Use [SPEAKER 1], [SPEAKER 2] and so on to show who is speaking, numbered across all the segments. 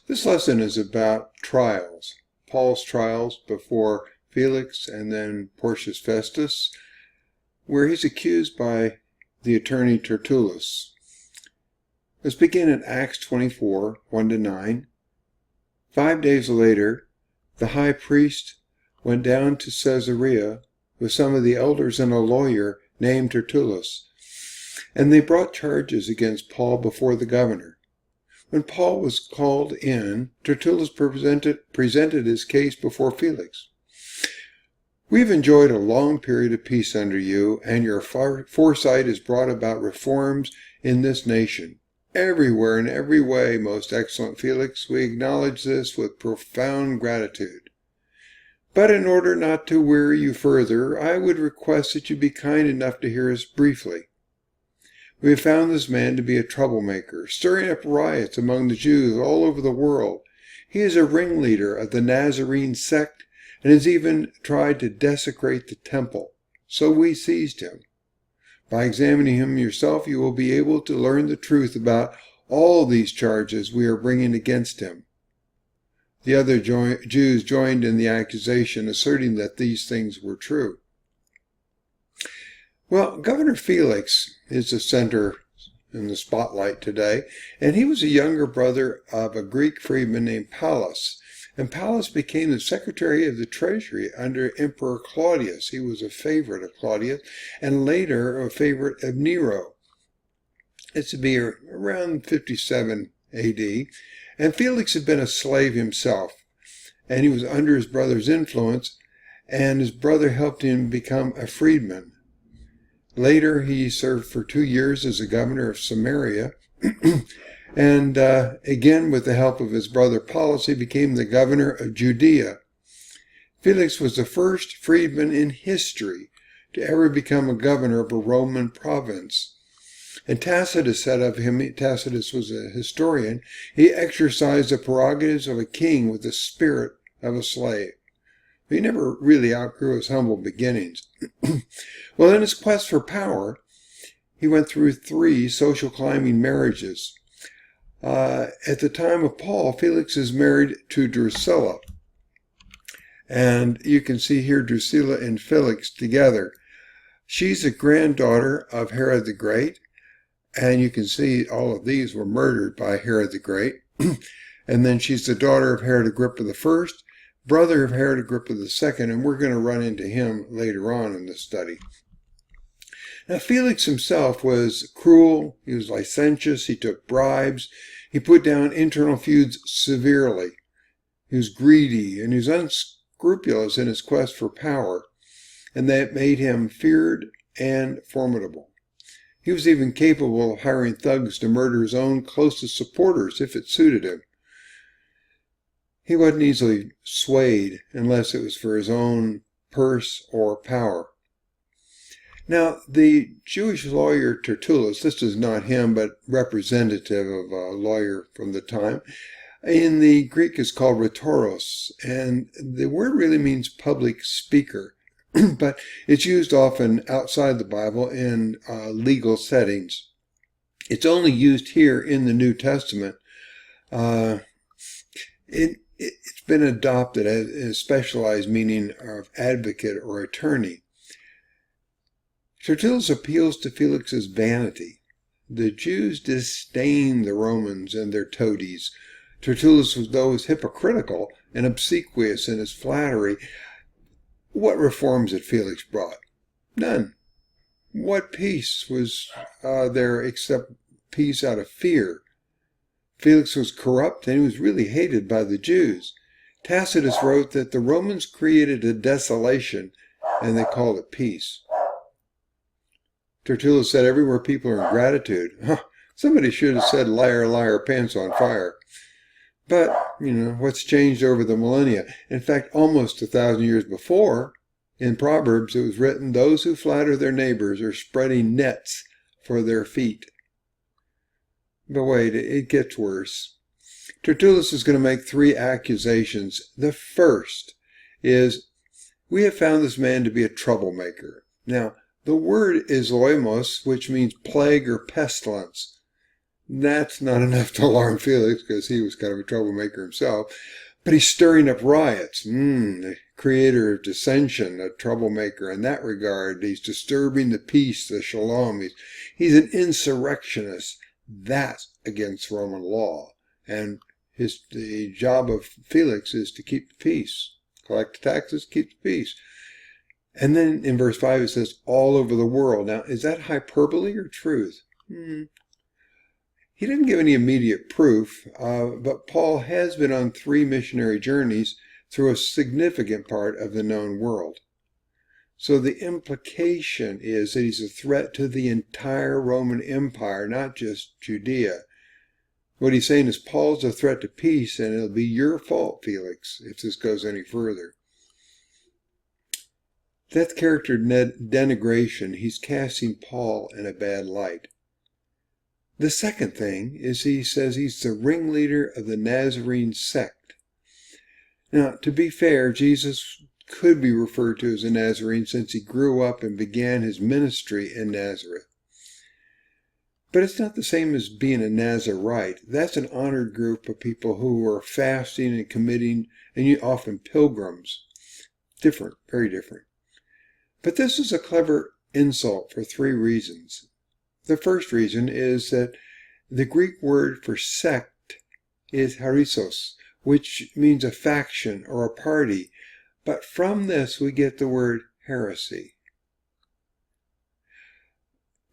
[SPEAKER 1] This lesson is about trials, Paul's trials before Felix and then Porcius Festus, where he's accused by the attorney Tertullus. Let's begin in Acts 24, 1-9. 5 days later, the high priest went down to Caesarea with some of the elders and a lawyer named Tertullus, and they brought charges against Paul before the governor. When Paul was called in, Tertullus presented his case before Felix. "We've enjoyed a long period of peace under you, and your foresight has brought about reforms in this nation. Everywhere and every way, most excellent Felix, we acknowledge this with profound gratitude. But in order not to weary you further, I would request that you be kind enough to hear us briefly. We have found this man to be a troublemaker, stirring up riots among the Jews all over the world. He is a ringleader of the Nazarene sect and has even tried to desecrate the temple. So we seized him. By examining him yourself, you will be able to learn the truth about all these charges we are bringing against him." The other Jews joined in the accusation, asserting that these things were true. Well, Governor Felix is the center in the spotlight today, and he was a younger brother of a Greek freedman named Pallas. And Pallas became the secretary of the treasury under Emperor Claudius. He was a favorite of Claudius, and later a favorite of Nero. It's to be around 57 AD, and Felix had been a slave himself, and he was under his brother's influence, and his brother helped him become a freedman. Later, he served for 2 years as a governor of Samaria, and again, with the help of his brother Pallas, he became the governor of Judea. Felix was the first freedman in history to ever become a governor of a Roman province. And Tacitus said of him, Tacitus was a historian, he exercised the prerogatives of a king with the spirit of a slave. He never really outgrew his humble beginnings. Well, in his quest for power, he went through 3 social climbing marriages. At the time of Paul, Felix is married to Drusilla. And you can see here Drusilla and Felix together. She's the granddaughter of Herod the Great. And you can see all of these were murdered by Herod the Great. And then she's the daughter of Herod Agrippa I, brother of Herod Agrippa II, and we're going to run into him later on in this study. Now, Felix himself was cruel, he was licentious, he took bribes, he put down internal feuds severely. He was greedy, and he was unscrupulous in his quest for power, and that made him feared and formidable. He was even capable of hiring thugs to murder his own closest supporters if it suited him. He wasn't easily swayed unless it was for his own purse or power. Now, the Jewish lawyer Tertullus, this is not him, but representative of a lawyer from the time, in the Greek is called rhetoros, and the word really means public speaker, but it's used often outside the Bible in legal settings. It's only used here in the New Testament. It's been adopted as a specialized meaning of advocate or attorney. Tertullus appeals to Felix's vanity. The Jews disdained the Romans and their toadies. Tertullus was those hypocritical and obsequious in his flattery. What reforms had Felix brought? None. What peace was there except peace out of fear? Felix was corrupt, and he was really hated by the Jews. Tacitus wrote that the Romans created a desolation, and they called it peace. Tertullus said everywhere people are in gratitude. Somebody should have said, liar, liar, pants on fire. But, what's changed over the millennia? In fact, almost 1,000 years before, in Proverbs, it was written, those who flatter their neighbors are spreading nets for their feet. But wait, it gets worse. Tertullus is going to make 3 accusations. The first is, we have found this man to be a troublemaker. Now, the word is oimos, which means plague or pestilence. That's not enough to alarm Felix, because he was kind of a troublemaker himself. But he's stirring up riots. The creator of dissension, a troublemaker in that regard. He's disturbing the peace, the shalom. He's an insurrectionist. That's against Roman law. And the job of Felix is to keep the peace. Collect the taxes, keep the peace. And then in verse 5 it says, all over the world. Now, is that hyperbole or truth? He didn't give any immediate proof, but Paul has been on 3 missionary journeys through a significant part of the known world. So the implication is that he's a threat to the entire Roman Empire, not just Judea. What he's saying is Paul's a threat to peace, and it'll be your fault, Felix, if this goes any further. That's character denigration. He's casting Paul in a bad light. The second thing is he says he's the ringleader of the Nazarene sect. Now, to be fair, Jesus could be referred to as a Nazarene since he grew up and began his ministry in Nazareth. But it's not the same as being a Nazarite. That's an honored group of people who are fasting and committing, and often pilgrims. Different, very different. But this is a clever insult for 3 reasons. The first reason is that the Greek word for sect is harissos, which means a faction or a party. But from this we get the word heresy.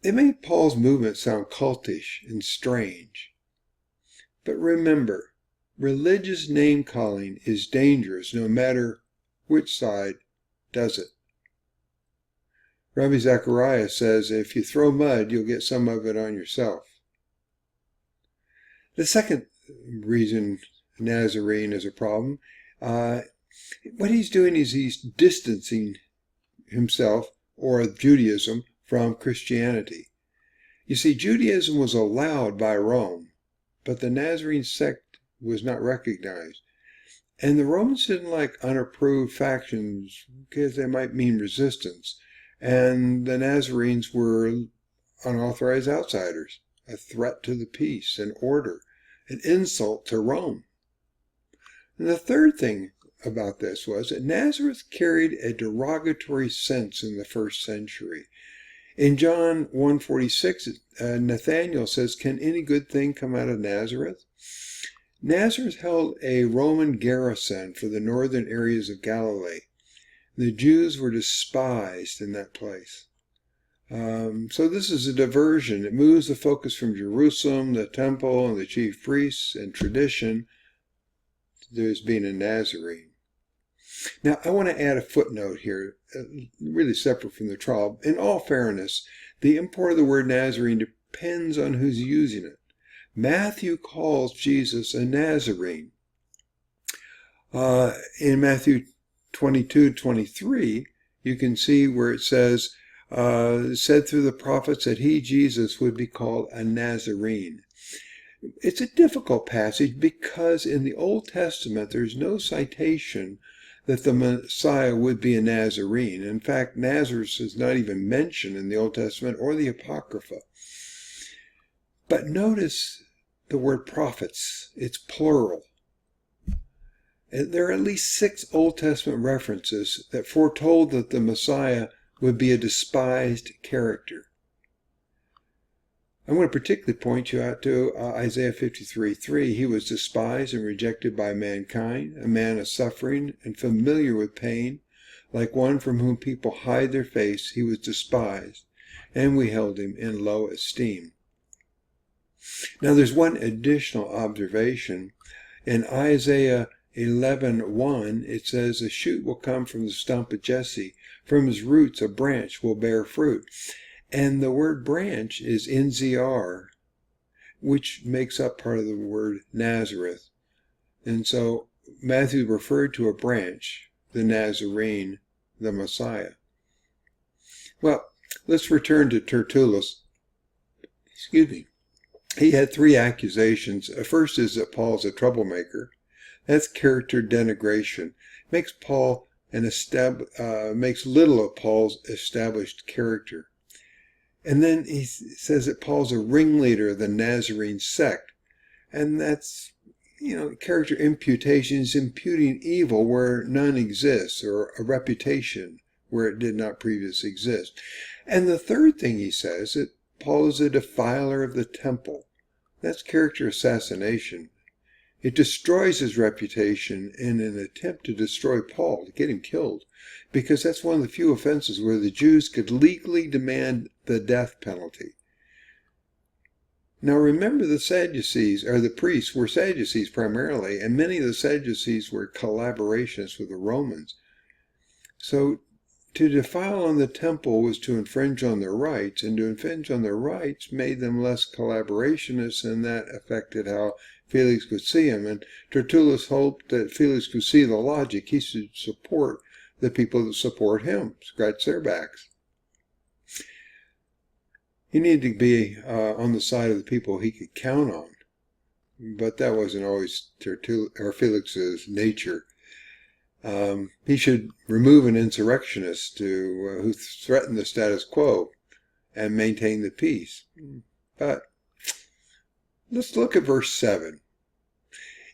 [SPEAKER 1] It made Paul's movement sound cultish and strange. But remember, religious name-calling is dangerous no matter which side does it. Rabbi Zechariah says, if you throw mud, you'll get some of it on yourself. The second reason Nazarene is a problem, what he's doing is he's distancing himself, or Judaism, from Christianity. You see, Judaism was allowed by Rome, but the Nazarene sect was not recognized. And the Romans didn't like unapproved factions because they might mean resistance. And the Nazarenes were unauthorized outsiders, a threat to the peace and order, an insult to Rome. And the third thing about this was that Nazareth carried a derogatory sense in the first century. In John 1:46, Nathanael says, "Can any good thing come out of Nazareth?" Nazareth held a Roman garrison for the northern areas of Galilee. The Jews were despised in that place. So this is a diversion. It moves the focus from Jerusalem, the temple, and the chief priests, and tradition, to there's being a Nazarene. Now, I want to add a footnote here, really separate from the trial. In all fairness, the import of the word Nazarene depends on who's using it. Matthew calls Jesus a Nazarene. In Matthew 22:23, you can see where it says, said through the prophets that he, Jesus, would be called a Nazarene. It's a difficult passage because in the Old Testament there's no citation that the Messiah would be a Nazarene. In fact, Nazareth is not even mentioned in the Old Testament or the Apocrypha. But notice the word prophets. It's plural. There are at least 6 Old Testament references that foretold that the Messiah would be a despised character. I'm going to particularly point you out to Isaiah 53:3. He was despised and rejected by mankind, a man of suffering and familiar with pain. Like one from whom people hide their face, he was despised, and we held him in low esteem. Now there's one additional observation. In Isaiah 11:1, it says, "A shoot will come from the stump of Jesse. From his roots a branch will bear fruit." And the word branch is NZR, which makes up part of the word Nazareth. And so Matthew referred to a branch, the Nazarene, the Messiah. Well, let's return to Tertullus. He had 3 accusations. First is that Paul's a troublemaker. That's character denigration. Makes little of Paul's established character. And then he says that Paul's a ringleader of the Nazarene sect. And that's, character imputation is imputing evil where none exists, or a reputation where it did not previously exist. And the third thing he says, that Paul is a defiler of the temple. That's character assassination. It destroys his reputation in an attempt to destroy Paul, to get him killed, because that's one of the few offenses where the Jews could legally demand the death penalty. Now remember, the Sadducees, or the priests, were Sadducees primarily, and many of the Sadducees were collaborationists with the Romans. So to defile on the temple was to infringe on their rights, and to infringe on their rights made them less collaborationists, and that affected how Felix could see him. And Tertullus hoped that Felix could see the logic. He should support the people that support him, scratch their backs. He needed to be on the side of the people he could count on. But that wasn't always Felix's nature. He should remove an insurrectionist who threatened the status quo and maintain the peace. But let's look at verse 7.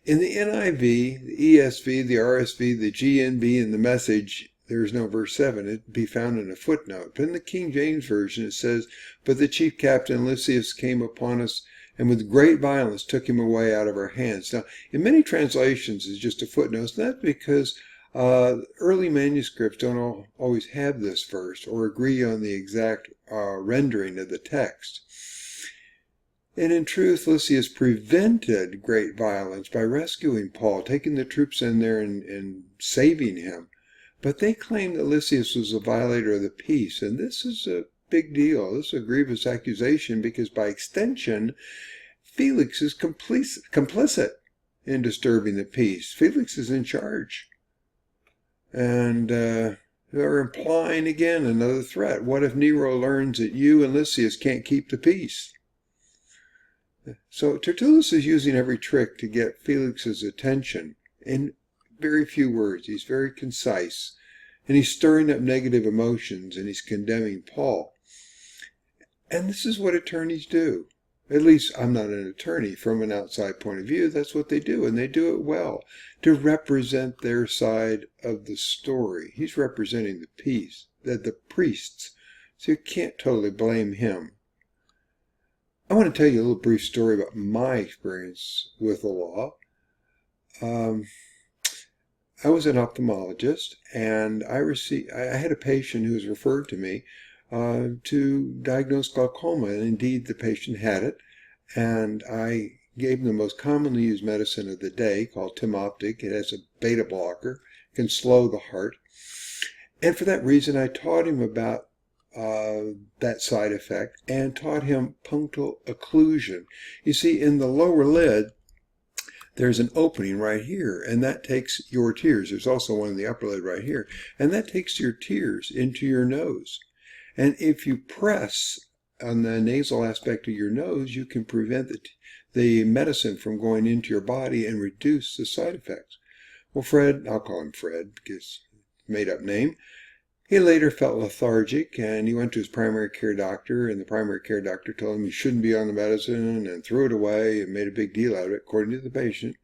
[SPEAKER 1] In the NIV, the ESV, the RSV, the GNB, and the Message, there's no verse 7. It'd be found in a footnote. But in the King James Version, it says, "But the chief captain Lysias came upon us, and with great violence took him away out of our hands." Now, in many translations, it's just a footnote. That's because early manuscripts don't always have this verse or agree on the exact rendering of the text. And in truth, Lysias prevented great violence by rescuing Paul, taking the troops in there and saving him. But they claim that Lysias was a violator of the peace, and this is a big deal. This is a grievous accusation because by extension, Felix is complicit in disturbing the peace. Felix is in charge. And they're implying again another threat. What if Nero learns that you and Lysias can't keep the peace? So Tertullus is using every trick to get Felix's attention in very few words. He's very concise, and he's stirring up negative emotions, and he's condemning Paul. And this is what attorneys do. At least I'm not an attorney. From an outside point of view, that's what they do, and they do it well, to represent their side of the story. He's representing the peace, the priests, so you can't totally blame him. I want to tell you a little brief story about my experience with the law. I was an ophthalmologist, and I had a patient who was referred to me to diagnose glaucoma, and indeed the patient had it, and I gave him the most commonly used medicine of the day called Timoptic. It has a beta blocker, can slow the heart, and for that reason I taught him about that side effect and taught him punctal occlusion. You see, in the lower lid there's an opening right here, and that takes your tears. There's also one in the upper lid right here, and that takes your tears into your nose. And if you press on the nasal aspect of your nose, you can prevent the medicine from going into your body and reduce the side effects. Well, Fred, I'll call him Fred because made-up name, he later felt lethargic, and he went to his primary care doctor, and the primary care doctor told him he shouldn't be on the medicine and threw it away and made a big deal out of it, according to the patient.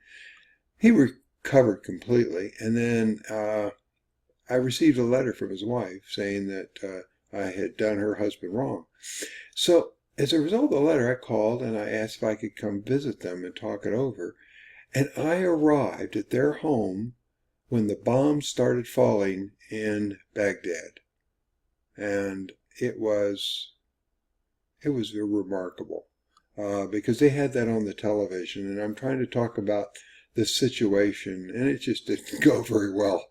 [SPEAKER 1] He recovered completely, and then I received a letter from his wife saying that I had done her husband wrong. So as a result of the letter, I called and I asked if I could come visit them and talk it over. And I arrived at their home when the bombs started falling in Baghdad. And it was remarkable because they had that on the television, and I'm trying to talk about this situation, and it just didn't go very well.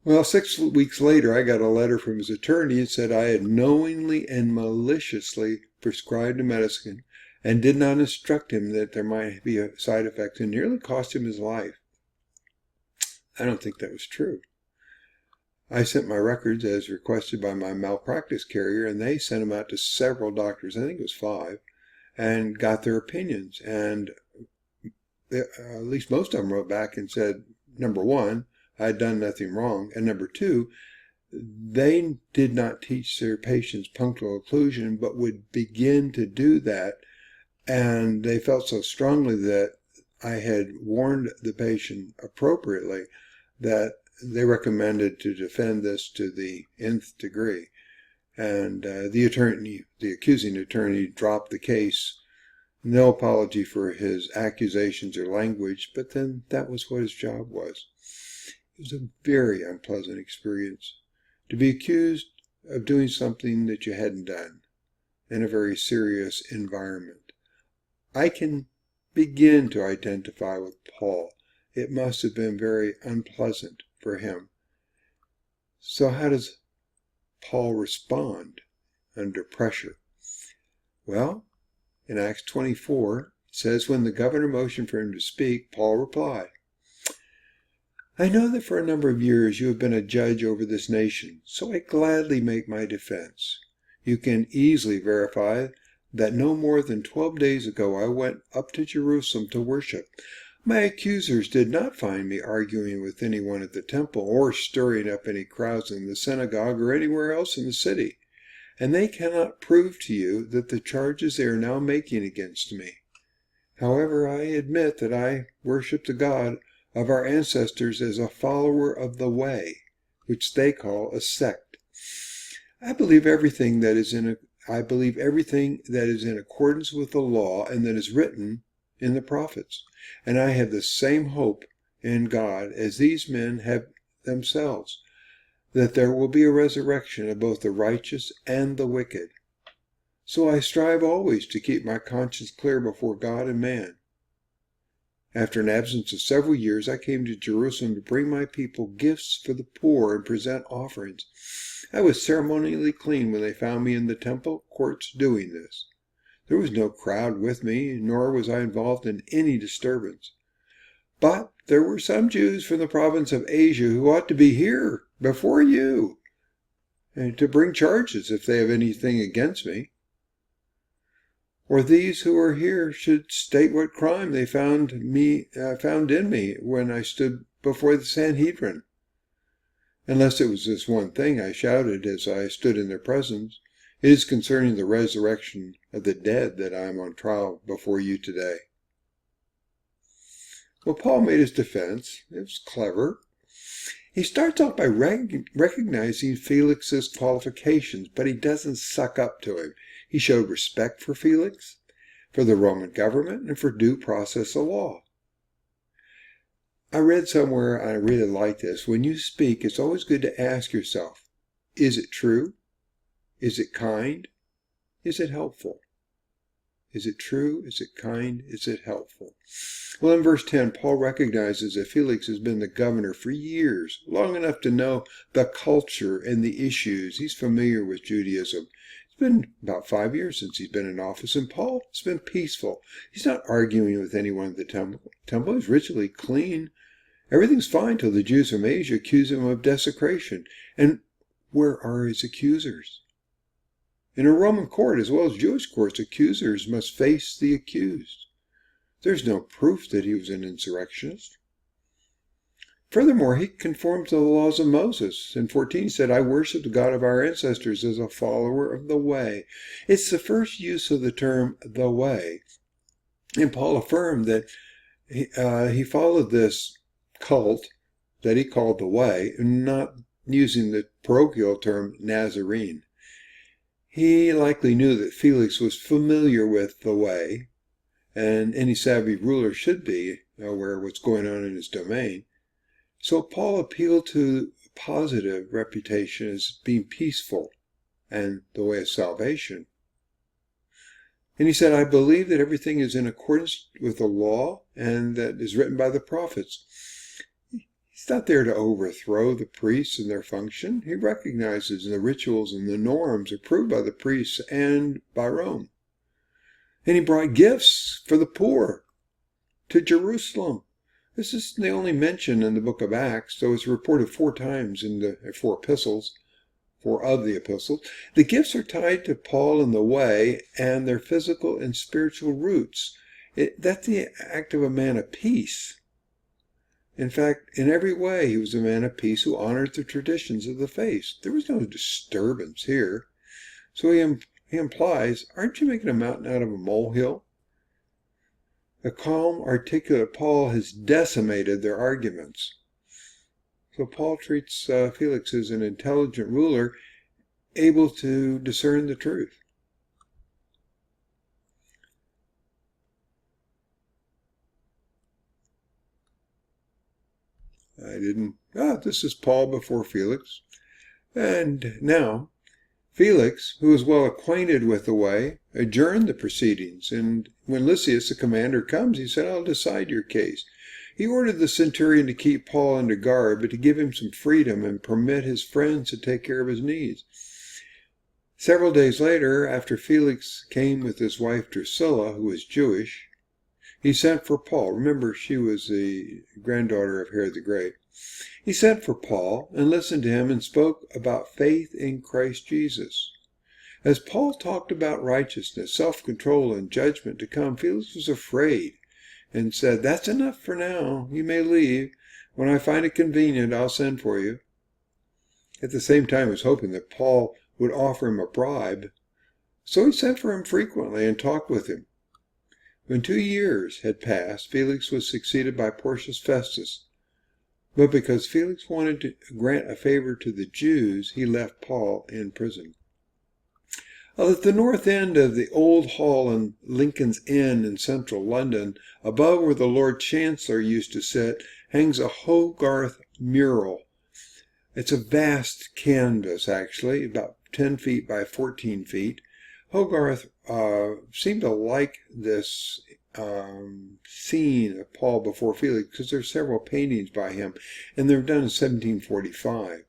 [SPEAKER 1] Well, 6 weeks later, I got a letter from his attorney and said I had knowingly and maliciously prescribed a medicine and did not instruct him that there might be side effects, and nearly cost him his life. I don't think that was true. I sent my records as requested by my malpractice carrier, and they sent them out to several doctors, I think it was 5, and got their opinions. And at least most of them wrote back and said, number 1, I had done nothing wrong, and number 2, they did not teach their patients punctual occlusion, but would begin to do that. And they felt so strongly that I had warned the patient appropriately that they recommended to defend this to the nth degree. And the accusing attorney dropped the case. No apology for his accusations or language, but then that was what his job was. It was a very unpleasant experience to be accused of doing something that you hadn't done in a very serious environment. I can begin to identify with Paul. It must have been very unpleasant for him. So how does Paul respond under pressure? Well, in Acts 24, it says, when the governor motioned for him to speak, Paul replied, I know that for a number of years you have been a judge over this nation, so I gladly make my defense. You can easily verify that no more than 12 days ago I went up to Jerusalem to worship. My accusers did not find me arguing with anyone at the temple or stirring up any crowds in the synagogue or anywhere else in the city, and they cannot prove to you that the charges they are now making against me. However, I admit that I worship the God of our ancestors as a follower of the way, which they call a sect. I believe everything that is in accordance with the law and that is written in the prophets, and I have the same hope in God as these men have themselves, that there will be a resurrection of both the righteous and the wicked. So I strive always to keep my conscience clear before God and man. After an absence of several years, I came to Jerusalem to bring my people gifts for the poor and present offerings. I was ceremonially clean when they found me in the temple courts doing this. There was no crowd with me, nor was I involved in any disturbance. But there were some Jews from the province of Asia who ought to be here before you, and to bring charges if they have anything against me. Or these who are here should state what crime they found in me when I stood before the Sanhedrin. Unless it was this one thing I shouted as I stood in their presence, it is concerning the resurrection of the dead that I am on trial before you today. Well, Paul made his defense. It was clever. He starts off by recognizing Felix's qualifications, but he doesn't suck up to him. He showed respect for Felix, for the Roman government, and for due process of law. I read somewhere, I really like this, when you speak, it's always good to ask yourself, is it true? Is it kind? Is it helpful? Is it true? Is it kind? Is it helpful? Well, in verse 10, Paul recognizes that Felix has been the governor for years, long enough to know the culture and the issues. He's familiar with Judaism. It's been about 5 years since he's been in office, and Paul has been peaceful. He's not arguing with anyone at the temple. Temple is ritually clean. Everything's fine till the Jews from Asia accuse him of desecration. And where are his accusers? In a Roman court, as well as Jewish courts, accusers must face the accused. There's no proof that he was an insurrectionist. Furthermore, he conformed to the laws of Moses. In 14, he said, I worship the God of our ancestors as a follower of the way. It's the first use of the term the way. And Paul affirmed that he followed this cult that he called the way, not using the parochial term Nazarene. He likely knew that Felix was familiar with the way, and any savvy ruler should be aware of what's going on in his domain. So Paul appealed to positive reputation as being peaceful and the way of salvation. And he said, I believe that everything is in accordance with the law and that is written by the prophets. He's not there to overthrow the priests and their function. He recognizes the rituals and the norms approved by the priests and by Rome. And he brought gifts for the poor to Jerusalem. This is the only mention in the book of Acts, though it's reported 4 times in the 4 epistles, 4 of the epistles. The gifts are tied to Paul and the way and their physical and spiritual roots. That's the act of a man of peace. In fact, in every way, he was a man of peace who honored the traditions of the faith. There was no disturbance here. So he implies, aren't you making a mountain out of a molehill? A calm, articulate Paul has decimated their arguments. So Paul treats Felix as an intelligent ruler, able to discern the truth. This is Paul before Felix. And now, Felix, who was well acquainted with the way, adjourned the proceedings, and when Lysias, the commander, comes, he said, I'll decide your case. He ordered the centurion to keep Paul under guard, but to give him some freedom and permit his friends to take care of his needs. Several days later, after Felix came with his wife Drusilla, who was Jewish, he sent for Paul. Remember, she was the granddaughter of Herod the Great. He sent for Paul and listened to him and spoke about faith in Christ Jesus. As Paul talked about righteousness, self-control, and judgment to come, Felix was afraid and said, that's enough for now. You may leave. When I find it convenient, I'll send for you. At the same time, he was hoping that Paul would offer him a bribe. So he sent for him frequently and talked with him. When 2 years had passed, Felix was succeeded by Porcius Festus. But because Felix wanted to grant a favor to the Jews, he left Paul in prison. At the north end of the old hall in Lincoln's Inn in central London, above where the Lord Chancellor used to sit, hangs a Hogarth mural. It's a vast canvas, actually, about 10 feet by 14 feet. Hogarth seemed to like this scene of Paul before Felix because there are several paintings by him, and they're done in 1745.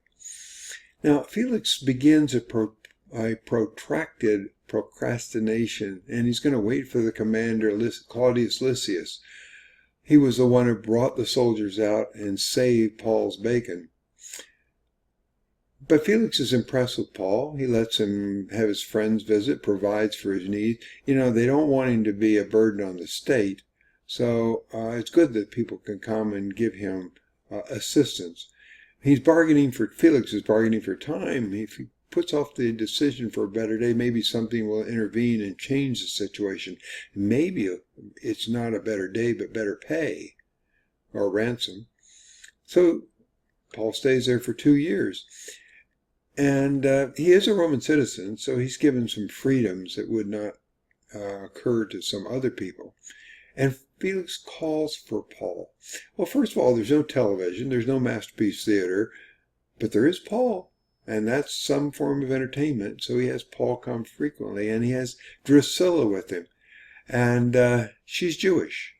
[SPEAKER 1] Now, Felix begins a protracted procrastination, and he's going to wait for the commander, Claudius Lysias. He was the one who brought the soldiers out and saved Paul's bacon. But Felix is impressed with Paul. He lets him have his friends visit, provides for his needs. They don't want him to be a burden on the state. So it's good that people can come and give him assistance. Felix is bargaining for time. If he puts off the decision for a better day, maybe something will intervene and change the situation. Maybe it's not a better day, but better pay or ransom. So Paul stays there for 2 years. And he is a Roman citizen, so he's given some freedoms that would not occur to some other people. And Felix calls for Paul. Well, first of all, there's no television, there's no Masterpiece Theater, but there is Paul, and that's some form of entertainment. So he has Paul come frequently, and he has Drusilla with him. And she's Jewish.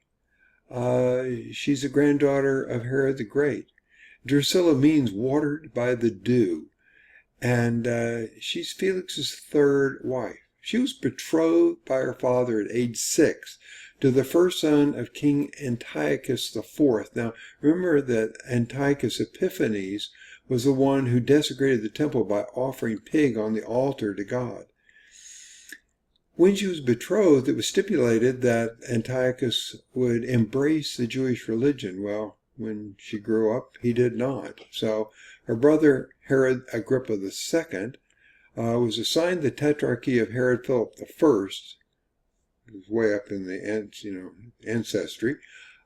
[SPEAKER 1] She's a granddaughter of Herod the Great. Drusilla means watered by the dew. And she's Felix's third wife. She was betrothed by her father at age 6 to the first son of King Antiochus IV. Now, remember that Antiochus Epiphanes was the one who desecrated the temple by offering pig on the altar to God. When she was betrothed, it was stipulated that Antiochus would embrace the Jewish religion. Well, when she grew up, he did not. So her brother Herod Agrippa II was assigned the tetrarchy of Herod Philip I, who was way up in the ancestry,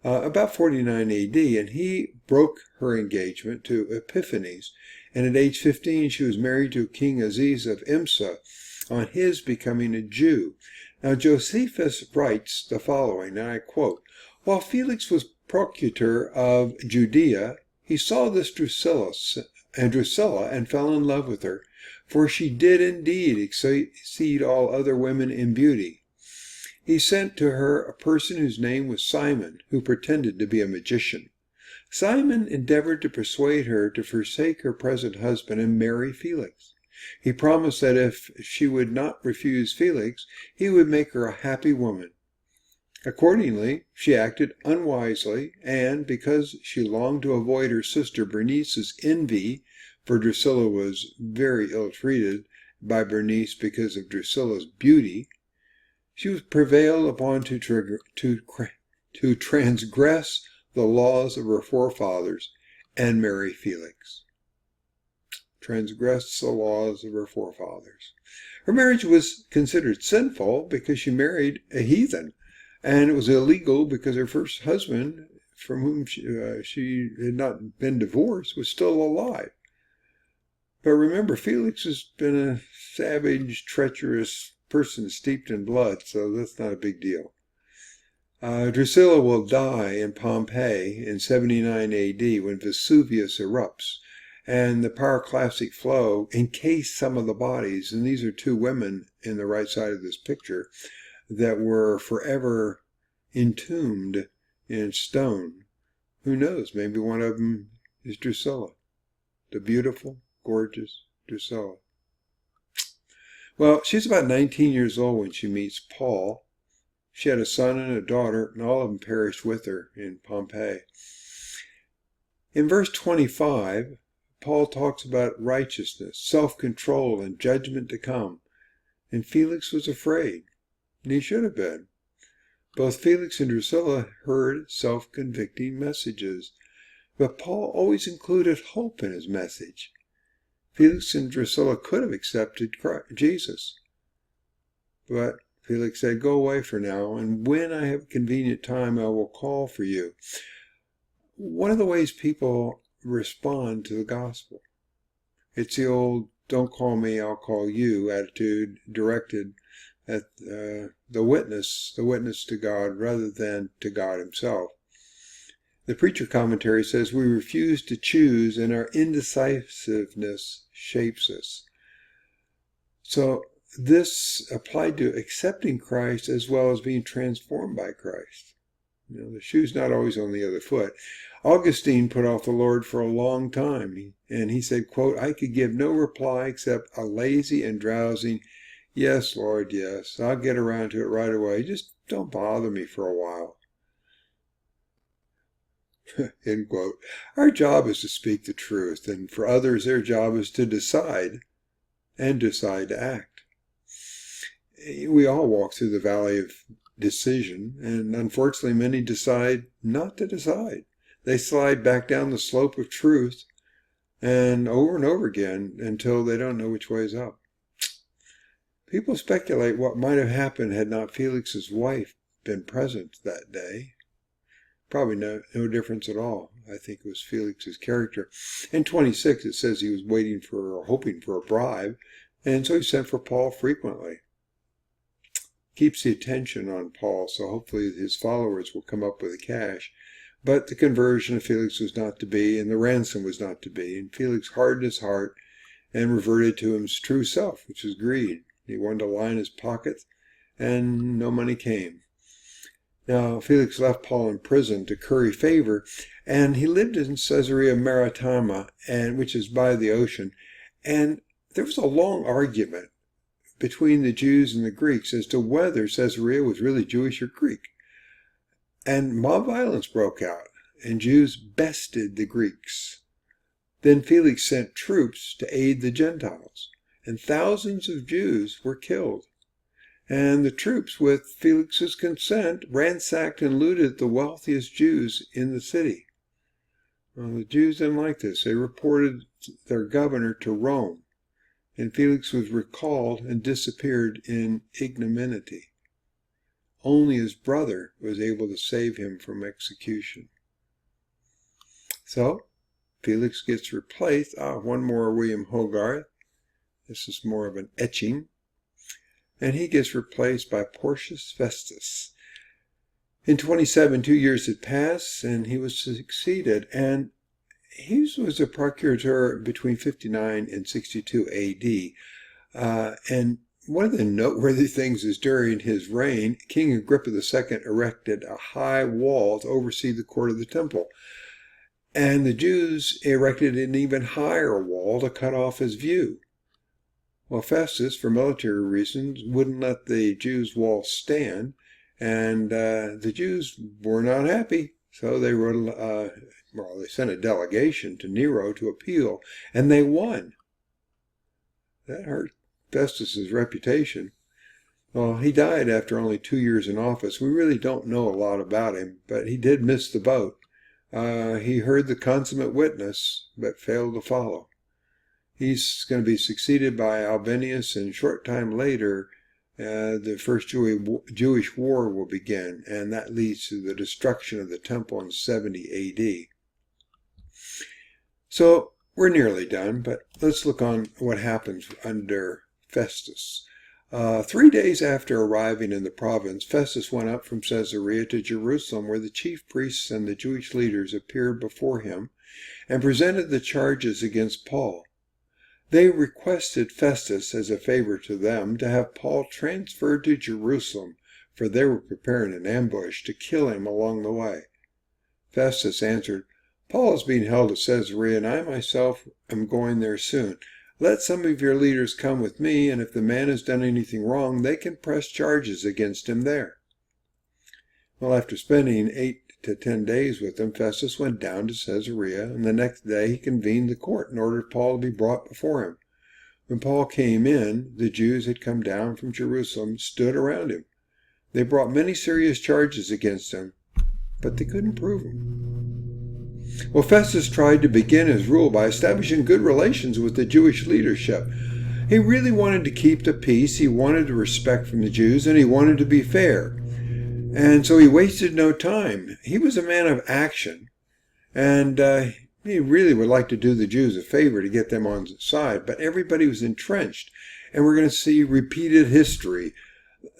[SPEAKER 1] about 49 AD, and he broke her engagement to Epiphanes. And at age 15, she was married to King Aziz of Imsa on his becoming a Jew. Now, Josephus writes the following, and I quote, "While Felix was procurator of Judea, he saw this Drusilla and fell in love with her, for she did indeed exceed all other women in beauty. He sent to her a person whose name was Simon, who pretended to be a magician. Simon endeavored to persuade her to forsake her present husband and marry Felix. He promised that if she would not refuse Felix, he would make her a happy woman. Accordingly, she acted unwisely, and because she longed to avoid her sister Bernice's envy, for Drusilla was very ill-treated by Bernice because of Drusilla's beauty, she was prevailed upon to transgress the laws of her forefathers and marry Felix. Transgressed the laws of her forefathers. Her marriage was considered sinful because she married a heathen, and it was illegal because her first husband, from whom she had not been divorced, was still alive. But remember, Felix has been a savage, treacherous person steeped in blood, so that's not a big deal. Drusilla will die in Pompeii in 79 AD when Vesuvius erupts, and the pyroclastic flow encased some of the bodies, and these are two women in the right side of this picture that were forever entombed in stone. Who knows, maybe one of them is Drusilla, the beautiful, gorgeous Drusilla. Well, she's about 19 years old when she meets Paul. She had a son and a daughter, and all of them perished with her in Pompeii. In verse 25, Paul talks about righteousness, self-control, and judgment to come. And Felix was afraid, and he should have been. Both Felix and Drusilla heard self-convicting messages, but Paul always included hope in his message. Felix and Drusilla could have accepted Jesus, but Felix said, "Go away for now, and when I have a convenient time, I will call for you." One of the ways people respond to the gospel, it's the old "don't call me, I'll call you" attitude directed at the witness to God rather than to God himself. The preacher commentary says we refuse to choose and our indecisiveness shapes us. So this applied to accepting Christ as well as being transformed by Christ. The shoe's not always on the other foot. Augustine put off the Lord for a long time, and he said, quote, "I could give no reply except a lazy and drowsing, 'Yes, Lord, yes, I'll get around to it right away. Just don't bother me for a while.'" End quote. Our job is to speak the truth, and for others, their job is to decide to act. We all walk through the valley of decision, and unfortunately many decide not to decide. They slide back down the slope of truth and over again until they don't know which way is up. People speculate what might have happened had not Felix's wife been present that day. Probably no difference at all. I think it was Felix's character. In 26 it says he was waiting for or hoping for a bribe, and so he sent for Paul frequently. Keeps the attention on Paul, so hopefully his followers will come up with the cash. But the conversion of Felix was not to be, and the ransom was not to be, and Felix hardened his heart and reverted to his true self, which was greed. He wanted to line his pockets, and no money came. Now, Felix left Paul in prison to curry favor, and he lived in Caesarea Maritima, which is by the ocean, and there was a long argument between the Jews and the Greeks as to whether Caesarea was really Jewish or Greek. And mob violence broke out, and Jews bested the Greeks. Then Felix sent troops to aid the Gentiles, and thousands of Jews were killed. And the troops, with Felix's consent, ransacked and looted the wealthiest Jews in the city. Well, the Jews didn't like this. They reported their governor to Rome, and Felix was recalled and disappeared in ignominy. Only his brother was able to save him from execution. So, Felix gets replaced. One more William Hogarth. This is more of an etching. And he gets replaced by Porcius Festus. In 27, 2 years had passed, and he was succeeded. And he was a procurator between 59 and 62 A.D. And one of the noteworthy things is during his reign, King Agrippa II erected a high wall to oversee the court of the temple. And the Jews erected an even higher wall to cut off his view. Well, Festus, for military reasons, wouldn't let the Jews' wall stand, and the Jews were not happy. So they they sent a delegation to Nero to appeal, and they won. That hurt Festus's reputation. Well, he died after only 2 years in office. We really don't know a lot about him, but he did miss the boat. He heard the consummate witness, but failed to follow. He's going to be succeeded by Albinus, and a short time later, the first Jewish war will begin, and that leads to the destruction of the temple in 70 A.D. So we're nearly done, but let's look on what happens under Festus. 3 days after arriving in the province, Festus went up from Caesarea to Jerusalem, where the chief priests and the Jewish leaders appeared before him and presented the charges against Paul. They requested Festus, as a favor to them, to have Paul transferred to Jerusalem, for they were preparing an ambush to kill him along the way. Festus answered, "Paul is being held at Caesarea, and I myself am going there soon. Let some of your leaders come with me, and if the man has done anything wrong, they can press charges against him there." Well, after spending 8 to 10 days with him, Festus went down to Caesarea, and the next day he convened the court and ordered Paul to be brought before him. When Paul came in, the Jews had come down from Jerusalem, stood around him. They brought many serious charges against him, but they couldn't prove them. Well, Festus tried to begin his rule by establishing good relations with the Jewish leadership. He really wanted to keep the peace, he wanted the respect from the Jews, and he wanted to be fair. And so he wasted no time. He was a man of action, and he really would like to do the Jews a favor to get them on his side, but everybody was entrenched, and we're going to see repeated history.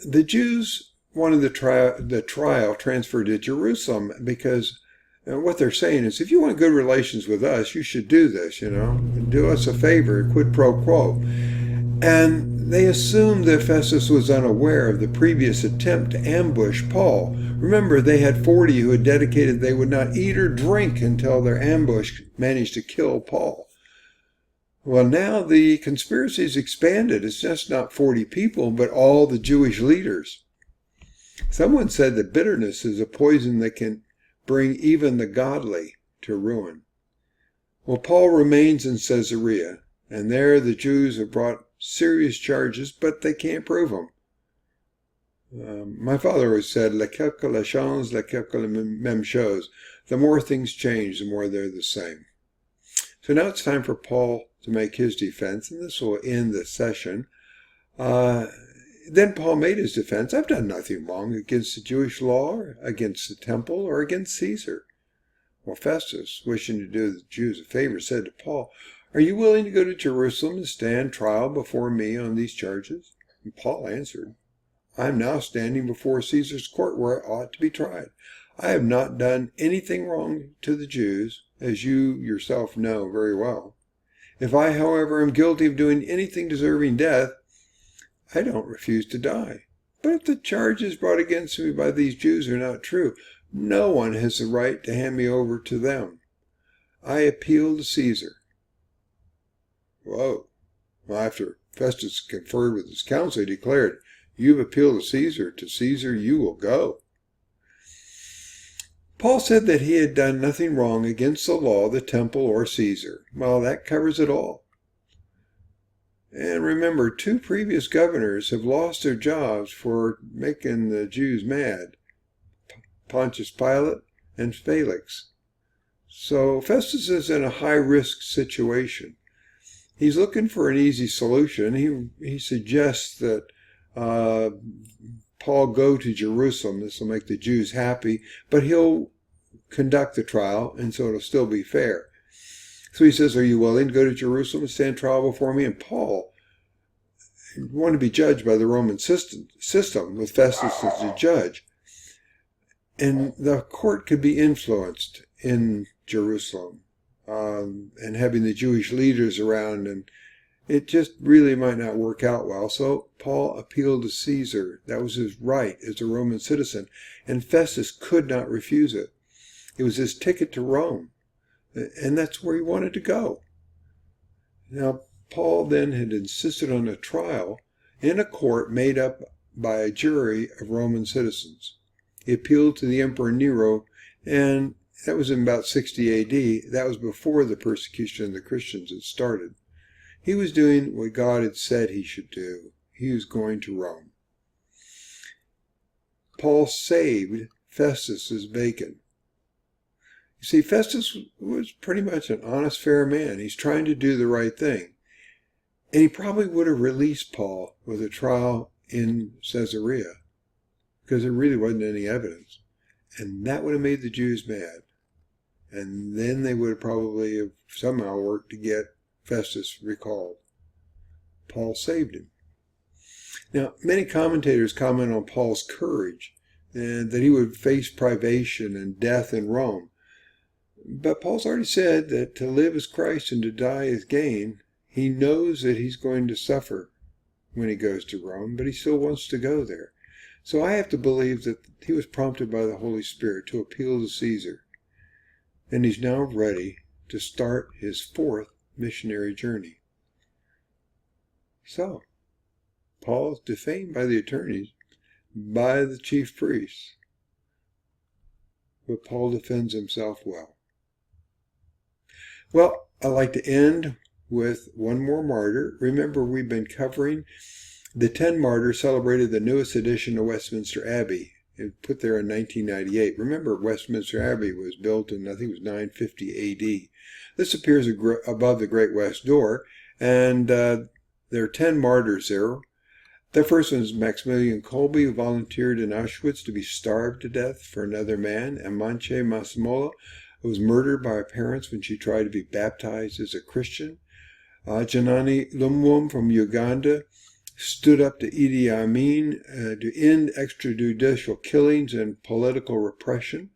[SPEAKER 1] The Jews wanted the trial transferred to Jerusalem because what they're saying is, if you want good relations with us, you should do this, do us a favor, quid pro quo. And they assumed that Festus was unaware of the previous attempt to ambush Paul. Remember, they had 40 who had dedicated they would not eat or drink until their ambush managed to kill Paul. Well, now the conspiracy is expanded. It's just not 40 people, but all the Jewish leaders. Someone said that bitterness is a poison that can bring even the godly to ruin. Well, Paul remains in Caesarea, and there the Jews have brought serious charges, but they can't prove them. My father always said, "Le quelque la change, le quelque la même chose." The more things change, the more they're the same. So now it's time for Paul to make his defense, and this will end the session. Then Paul made his defense. "I've done nothing wrong against the Jewish law, or against the temple, or against Caesar." Well, Festus, wishing to do the Jews a favor, said to Paul, "Are you willing to go to Jerusalem and stand trial before me on these charges?" And Paul answered, "I am now standing before Caesar's court where I ought to be tried. I have not done anything wrong to the Jews, as you yourself know very well. If I, however, am guilty of doing anything deserving death, I don't refuse to die. But if the charges brought against me by these Jews are not true, no one has the right to hand me over to them. I appeal to Caesar." Whoa. Well, after Festus conferred with his council, he declared, "You've appealed to Caesar you will go." Paul said that he had done nothing wrong against the law, the temple, or Caesar. Well, that covers it all. And remember, 2 previous governors have lost their jobs for making the Jews mad, Pontius Pilate and Felix. So Festus is in a high-risk situation. He's looking for an easy solution. He suggests that Paul go to Jerusalem. This will make the Jews happy, but he'll conduct the trial, and so it'll still be fair. So he says, "Are you willing to go to Jerusalem and stand trial before me?" And Paul wanted to be judged by the Roman system with Festus as the judge. And the court could be influenced in Jerusalem, and having the Jewish leaders around, and it just really might not work out well. So Paul appealed to Caesar. That was his right as a Roman citizen, and Festus could not refuse it. It was his ticket to Rome, and that's where he wanted to go. Now, Paul then had insisted on a trial in a court made up by a jury of Roman citizens. He appealed to the Emperor Nero, and that was in about 60 AD. That was before the persecution of the Christians had started. He was doing what God had said he should do. He was going to Rome. Paul saved Festus's bacon. You see, Festus was pretty much an honest, fair man. He's trying to do the right thing. And he probably would have released Paul with a trial in Caesarea because there really wasn't any evidence. And that would have made the Jews mad. And then they would have probably have somehow worked to get Festus recalled. Paul saved him. Now, many commentators comment on Paul's courage and that he would face privation and death in Rome. But Paul's already said that to live is Christ and to die is gain. He knows that he's going to suffer when he goes to Rome, but he still wants to go there. So I have to believe that he was prompted by the Holy Spirit to appeal to Caesar. And he's now ready to start his 4th missionary journey. So, Paul is defamed by the attorneys, by the chief priests. But Paul defends himself well. Well, I'd like to end with one more martyr. Remember, we've been covering the 10 martyrs celebrated the newest edition of Westminster Abbey. It was put there in 1998. Remember, Westminster Abbey was built in, I think it was 950 AD. This appears above the Great West Door, and there are 10 martyrs there. The first one is Maximilian Kolbe, who volunteered in Auschwitz to be starved to death for another man, and Manche Masimola, who was murdered by her parents when she tried to be baptized as a Christian. Janani Lumwum from Uganda stood up to Idi Amin to end extrajudicial killings and political repression.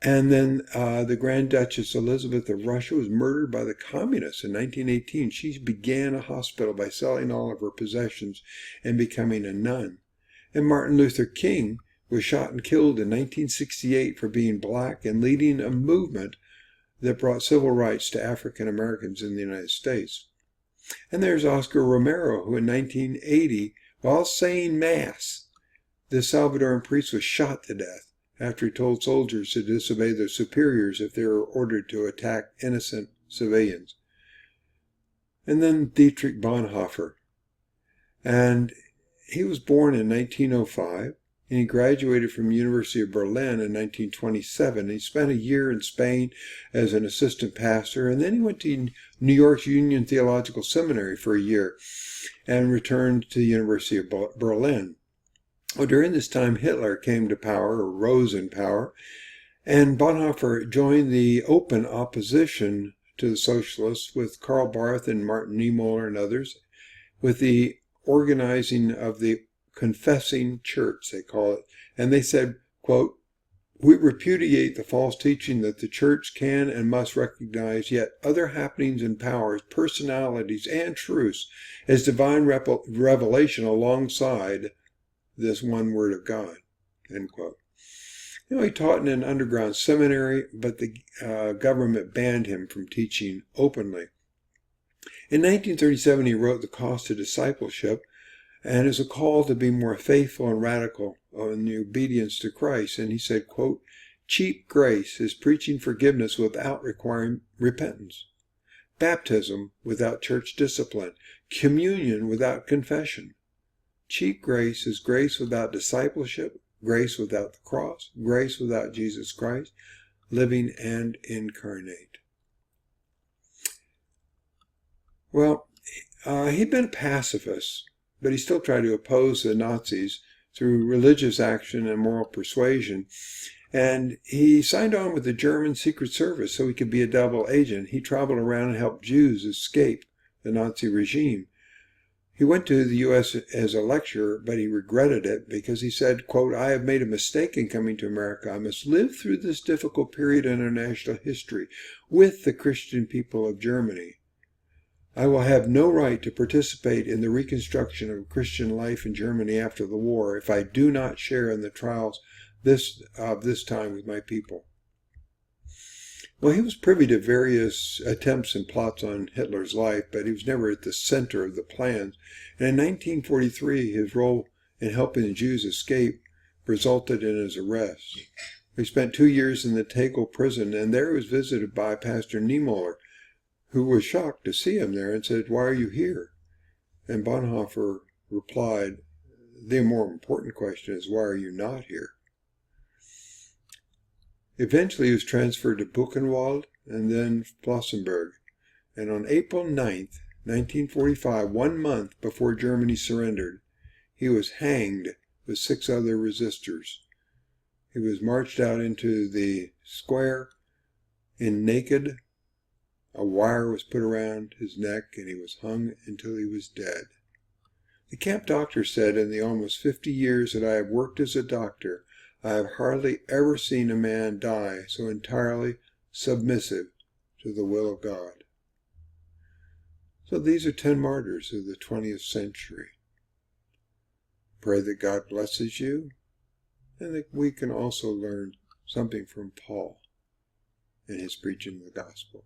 [SPEAKER 1] And then the Grand Duchess Elizabeth of Russia was murdered by the communists in 1918. She began a hospital by selling all of her possessions and becoming a nun. And Martin Luther King was shot and killed in 1968 for being black and leading a movement that brought civil rights to African Americans in the United States. And there's Oscar Romero, who in 1980, while saying Mass, the Salvadoran priest was shot to death after he told soldiers to disobey their superiors if they were ordered to attack innocent civilians. And then Dietrich Bonhoeffer. And he was born in 1905, and he graduated from the University of Berlin in 1927. He spent a year in Spain as an assistant pastor, and then he went to New York's Union Theological Seminary for a year and returned to the University of Berlin. Well, during this time, Hitler came to power, or rose in power, and Bonhoeffer joined the open opposition to the socialists with Karl Barth and Martin Niemöller and others, with the organizing of the Confessing Church, they call it. And they said, quote, "We repudiate the false teaching that the church can and must recognize yet other happenings and powers, personalities, and truths as divine revelation alongside this one word of God," end quote. He taught in an underground seminary, but the government banned him from teaching openly. In 1937, he wrote The Cost of Discipleship, and is a call to be more faithful and radical in the obedience to Christ. And he said, quote, "Cheap grace is preaching forgiveness without requiring repentance, baptism without church discipline, communion without confession. Cheap grace is grace without discipleship, grace without the cross, grace without Jesus Christ, living and incarnate." Well, he'd been a pacifist, but he still tried to oppose the Nazis through religious action and moral persuasion. And he signed on with the German Secret Service so he could be a double agent. He traveled around and helped Jews escape the Nazi regime. He went to the U.S. as a lecturer, but he regretted it because he said, quote, "I have made a mistake in coming to America. I must live through this difficult period in our national history with the Christian people of Germany. I will have no right to participate in the reconstruction of Christian life in Germany after the war if I do not share in the trials of this time with my people." Well, he was privy to various attempts and plots on Hitler's life, but he was never at the center of the plans. And in 1943, his role in helping the Jews escape resulted in his arrest. He spent 2 years in the Tegel prison, and there he was visited by Pastor Niemöller, who was shocked to see him there and said, "Why are you here?" And Bonhoeffer replied, "The more important question is, why are you not here?" Eventually he was transferred to Buchenwald and then Flossenburg. And on April 9th, 1945, 1 month before Germany surrendered, he was hanged with 6 other resistors. He was marched out into the square naked. A wire was put around his neck and he was hung until he was dead. The camp doctor said, in the almost 50 years that I have worked as a doctor, I have hardly ever seen a man die so entirely submissive to the will of God. So these are 10 martyrs of the 20th century. Pray that God blesses you, and that we can also learn something from Paul in his preaching of the gospel.